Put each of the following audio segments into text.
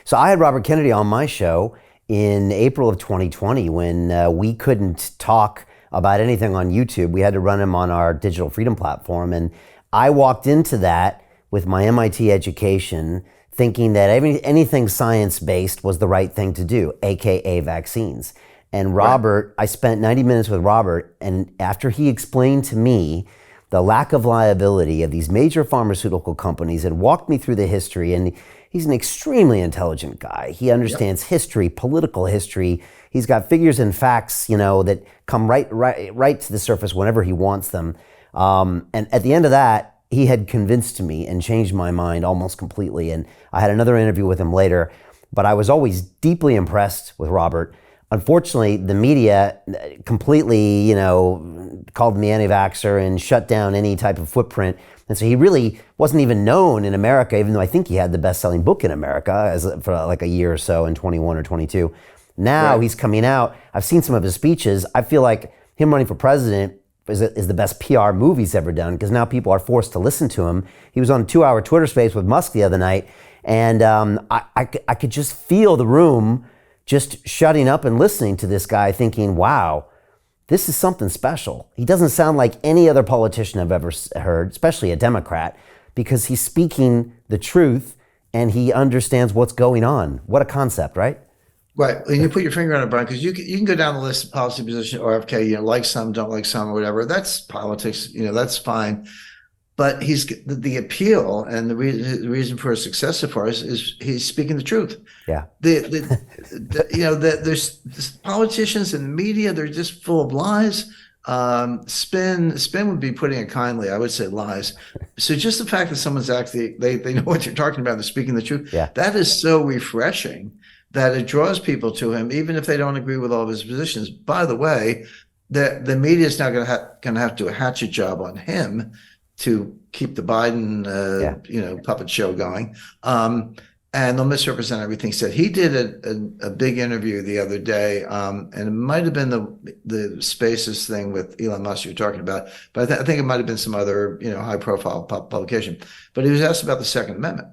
So I had Robert Kennedy on my show in April of 2020 when we couldn't talk about anything on YouTube. We had to run him on our digital freedom platform. And I walked into that with my MIT education thinking that anything science-based was the right thing to do, AKA vaccines. And Right. Robert, I spent 90 minutes with Robert, and after he explained to me the lack of liability of these major pharmaceutical companies and walked me through the history, and he's an extremely intelligent guy. He Yep. understands history, political history. He's got figures and facts, that come right to the surface whenever he wants them. And at the end of that, he had convinced me and changed my mind almost completely. And I had another interview with him later, but I was always deeply impressed with Robert. Unfortunately, the media completely, called me anti-vaxxer and shut down any type of footprint. And so he really wasn't even known in America, even though I think he had the best-selling book in America for like a year or so in 21 or 22. Now Right. he's coming out. I've seen some of his speeches. I feel like him running for president is the best PR move he's ever done because now people are forced to listen to him. He was on a 2-hour Twitter space with Musk the other night, and I could just feel the room just shutting up and listening to this guy thinking, wow, this is something special. He doesn't sound like any other politician I've ever heard, especially a Democrat, because he's speaking the truth and he understands what's going on. What a concept, right? Right. And you put your finger on it, Brian, because you can go down the list of policy position, RFK, like some, don't like some, or whatever. That's politics, that's fine. But the appeal and the reason for his success so far is he's speaking the truth. Yeah. There's politicians and the media, they're just full of lies. Spin would be putting it kindly. I would say lies. So just the fact that someone's actually, they know what you're talking about, they're speaking the truth. Yeah. That is so refreshing that it draws people to him, even if they don't agree with all of his positions. By the way, the media is now going to have to do a hatchet job on him to keep the Biden, puppet show going. And they'll misrepresent everything he said. He did a big interview the other day, and it might have been the Spaces thing with Elon Musk you're talking about, but I think it might have been some other high-profile publication. But he was asked about the Second Amendment,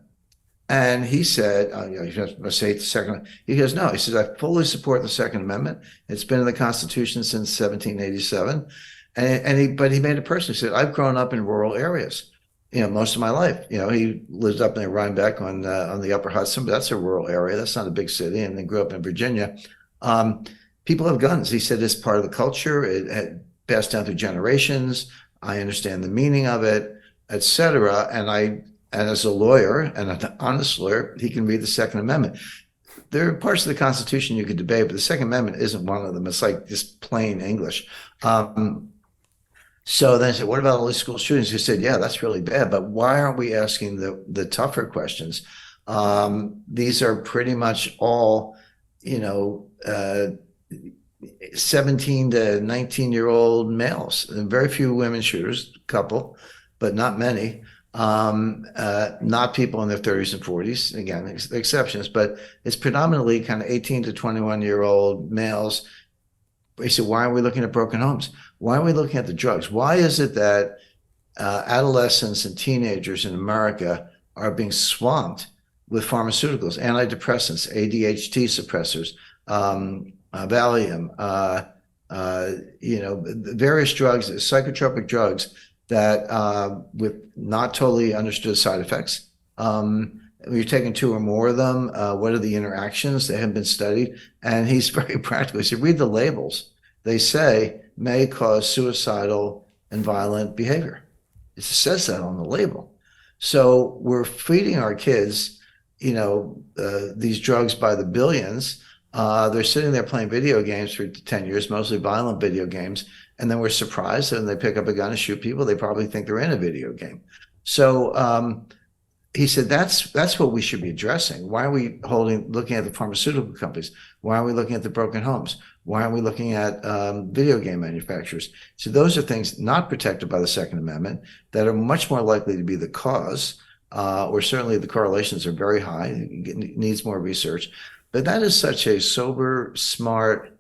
and he said, you must say the Second. He goes, no. He says, I fully support the Second Amendment. It's been in the Constitution since 1787. But he made it personal. He said, I've grown up in rural areas, most of my life. He lived up in Rhinebeck on the Upper Hudson, but that's a rural area. That's not a big city. And then grew up in Virginia. People have guns. He said it's part of the culture. It had passed down through generations. I understand the meaning of it, et cetera. And as a lawyer and an honest lawyer, he can read the Second Amendment. There are parts of the Constitution you could debate, but the Second Amendment isn't one of them. It's like just plain English. So then I said, what about all these school shootings? He said, yeah, that's really bad. But why aren't we asking the tougher questions? These are pretty much all, 17 to 19-year-old males, and very few women shooters, a couple, but not many. Not people in their 30s and 40s, again, exceptions, but it's predominantly kind of 18 to 21-year-old males. He said, why are we looking at broken homes? Why are we looking at the drugs? Why is it that adolescents and teenagers in America are being swamped with pharmaceuticals, antidepressants, ADHD suppressors, Valium, various drugs, psychotropic drugs that with not totally understood side effects. You're taking 2 or more of them. What are the interactions? They haven't been studied. And he's very practical. He said, read the labels. They say may cause suicidal and violent behavior. It says that on the label. So we're feeding our kids, these drugs by the billions. They're sitting there playing video games for 10 years, mostly violent video games. And then we're surprised and they pick up a gun and shoot people. They probably think they're in a video game. So he said, that's what we should be addressing. Why are we looking at the pharmaceutical companies? Why are we looking at the broken homes? Why aren't we looking at video game manufacturers? So those are things not protected by the Second Amendment that are much more likely to be the cause, or certainly the correlations are very high. It needs more research. But that is such a sober, smart,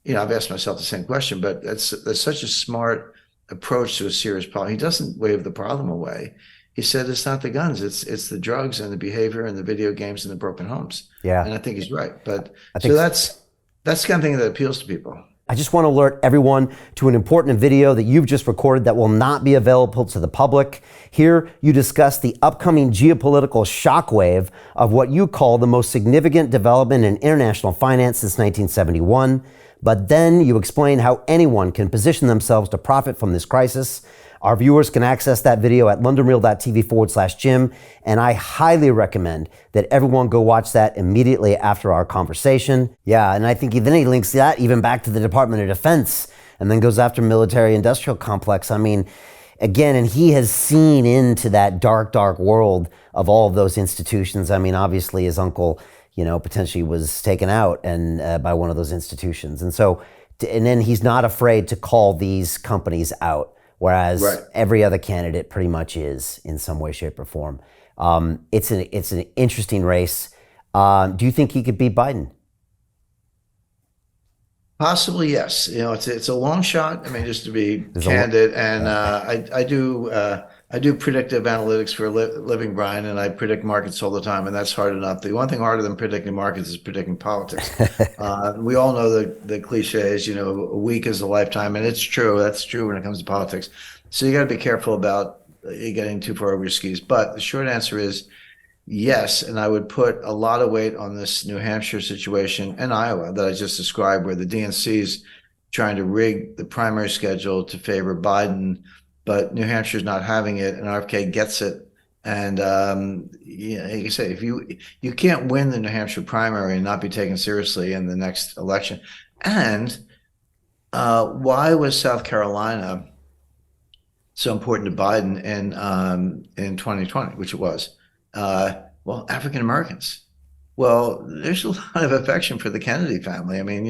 I've asked myself the same question, but that's such a smart approach to a serious problem. He doesn't wave the problem away. he said it's not the guns, it's the drugs and the behavior and the video games and the broken homes. Yeah. And I think he's right. But I so think that's the kind of thing that appeals to people. I just want to alert everyone to an important video that you've just recorded that will not be available to the public. Here, you discuss the upcoming geopolitical shockwave of what you call the most significant development in international finance since 1971. But then you explain how anyone can position themselves to profit from this crisis. Our viewers can access that video at londonreal.tv/Jim, and I highly recommend that everyone go watch that immediately after our conversation. Yeah, and I think then he links that even back to the Department of Defense and then goes after military-industrial complex. I mean, again, and he has seen into that dark, dark world of all of those institutions. I mean, obviously his uncle, potentially was taken out and by one of those institutions. And so, and then he's not afraid to call these companies out. Whereas every other candidate pretty much is in some way, shape, or form. It's an interesting race. Do you think he could beat Biden? Possibly, yes. It's a long shot. I mean, just to be candid, and I do predictive analytics for a living, Brian, and I predict markets all the time, and that's hard enough. The one thing harder than predicting markets is predicting politics. We all know the cliches, a week is a lifetime, and it's true. That's true when it comes to politics. So you got to be careful about getting too far over your skis. But the short answer is yes, and I would put a lot of weight on this New Hampshire situation and Iowa that I just described, where the DNC's trying to rig the primary schedule to favor Biden, but New Hampshire's not having it, and RFK gets it. And like I say, if you can't win the New Hampshire primary and not be taken seriously in the next election. And why was South Carolina so important to Biden in 2020, which it was? Well, African Americans. Well, there's a lot of affection for the Kennedy family. I mean,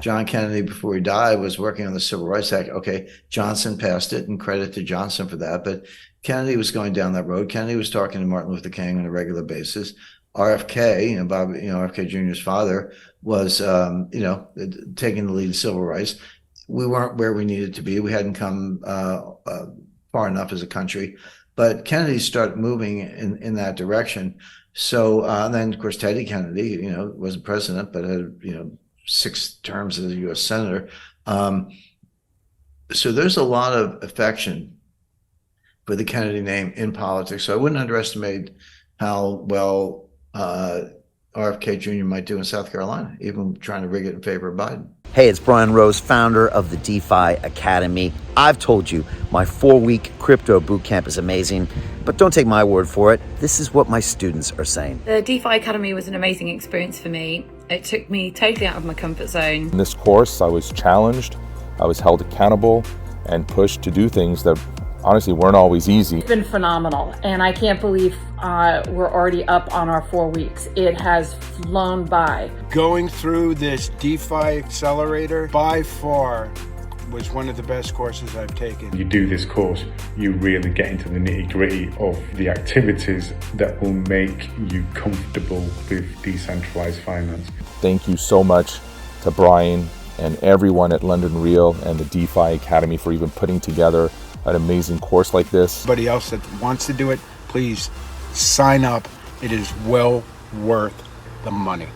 John Kennedy, before he died, was working on the Civil Rights Act. Okay, Johnson passed it, and credit to Johnson for that. But Kennedy was going down that road. Kennedy was talking to Martin Luther King on a regular basis. RFK, RFK Jr.'s father, was, taking the lead in civil rights. We weren't where we needed to be. We hadn't come far enough as a country. But Kennedy started moving in that direction. So and then, of course, Teddy Kennedy, wasn't president, but had, 6 terms as a U.S. senator. So there's a lot of affection for the Kennedy name in politics. So I wouldn't underestimate how well RFK Jr. might do in South Carolina, even trying to rig it in favor of Biden. Hey, it's Brian Rose, founder of the DeFi Academy. I've told you my 4-week crypto bootcamp is amazing, but don't take my word for it. This is what my students are saying. The DeFi Academy was an amazing experience for me. It took me totally out of my comfort zone. In this course, I was challenged, I was held accountable, and pushed to do things that honestly weren't always easy. It's been phenomenal, and I can't believe we're already up on our 4 weeks. It has flown by. Going through this DeFi accelerator by far was one of the best courses I've taken. You do this course, you really get into the nitty-gritty of the activities that will make you comfortable with decentralized finance. Thank you so much to Brian and everyone at London Real and the DeFi Academy for even putting together an amazing course like this. Anybody else that wants to do it, please sign up. It is well worth the money.